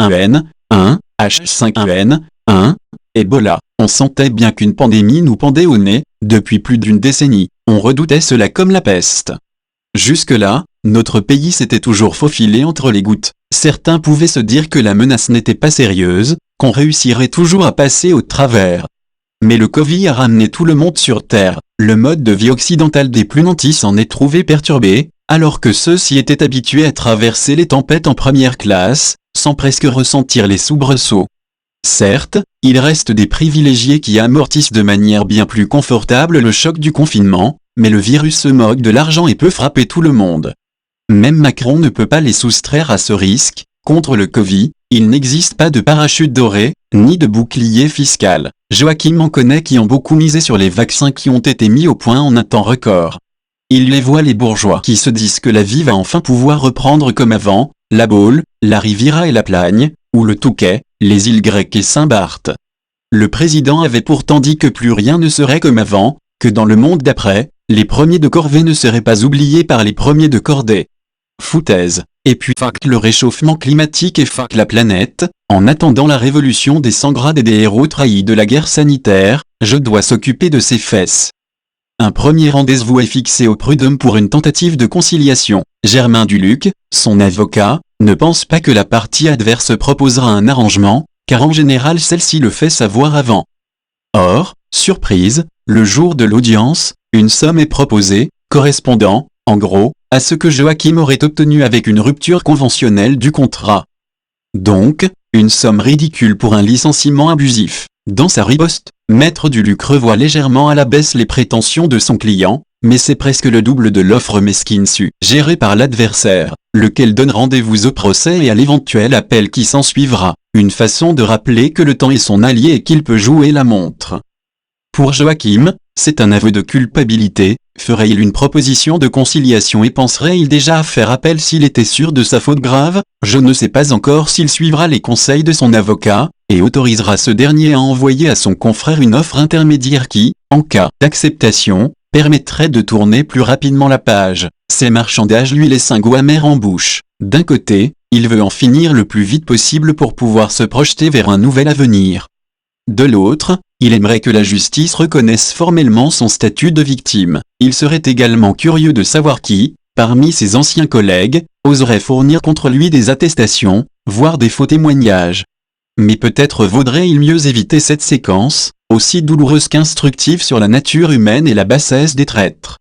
H5N1, 1, H5N1, 1, Ebola. On sentait bien qu'une pandémie nous pendait au nez, depuis plus d'une décennie. On redoutait cela comme la peste. Jusque-là, notre pays s'était toujours faufilé entre les gouttes. Certains pouvaient se dire que la menace n'était pas sérieuse, qu'on réussirait toujours à passer au travers. Mais le Covid a ramené tout le monde sur Terre. Le mode de vie occidental des plus nantis s'en est trouvé perturbé, alors que ceux-ci étaient habitués à traverser les tempêtes en première classe, sans presque ressentir les soubresauts. Certes, il reste des privilégiés qui amortissent de manière bien plus confortable le choc du confinement, mais le virus se moque de l'argent et peut frapper tout le monde. Même Macron ne peut pas les soustraire à ce risque. Contre le Covid, il n'existe pas de parachute doré, ni de bouclier fiscal. Joachim en connaît qui ont beaucoup misé sur les vaccins qui ont été mis au point en un temps record. Il les voit les bourgeois qui se disent que la vie va enfin pouvoir reprendre comme avant, la Baule, la Riviera et la Plagne, ou le Touquet, les îles grecques et Saint-Barth. Le président avait pourtant dit que plus rien ne serait comme avant, que dans le monde d'après, les premiers de corvée ne seraient pas oubliés par les premiers de cordée. Foutaise. Et puis fuck le réchauffement climatique et fuck la planète, en attendant la révolution des sans-grades et des héros trahis de la guerre sanitaire, je dois s'occuper de ses fesses. Un premier rendez-vous est fixé au prud'homme pour une tentative de conciliation. Germain Duluc, son avocat, ne pense pas que la partie adverse proposera un arrangement, car en général celle-ci le fait savoir avant. Or, surprise, le jour de l'audience, une somme est proposée, correspondant, en gros, à ce que Joachim aurait obtenu avec une rupture conventionnelle du contrat. Donc, une somme ridicule pour un licenciement abusif. Dans sa riposte, Maître Duluc revoit légèrement à la baisse les prétentions de son client, mais c'est presque le double de l'offre mesquine suggérée par l'adversaire, lequel donne rendez-vous au procès et à l'éventuel appel qui s'ensuivra, une façon de rappeler que le temps est son allié et qu'il peut jouer la montre. Pour Joachim, c'est un aveu de culpabilité. Ferait-il une proposition de conciliation et penserait-il déjà à faire appel s'il était sûr de sa faute grave? Je ne sais pas encore s'il suivra les conseils de son avocat, et autorisera ce dernier à envoyer à son confrère une offre intermédiaire qui, en cas d'acceptation, permettrait de tourner plus rapidement la page. Ces marchandages lui laissent un goût amer en bouche. D'un côté, il veut en finir le plus vite possible pour pouvoir se projeter vers un nouvel avenir. De l'autre, il aimerait que la justice reconnaisse formellement son statut de victime. Il serait également curieux de savoir qui, parmi ses anciens collègues, oserait fournir contre lui des attestations, voire des faux témoignages. Mais peut-être vaudrait-il mieux éviter cette séquence, aussi douloureuse qu'instructive sur la nature humaine et la bassesse des traîtres.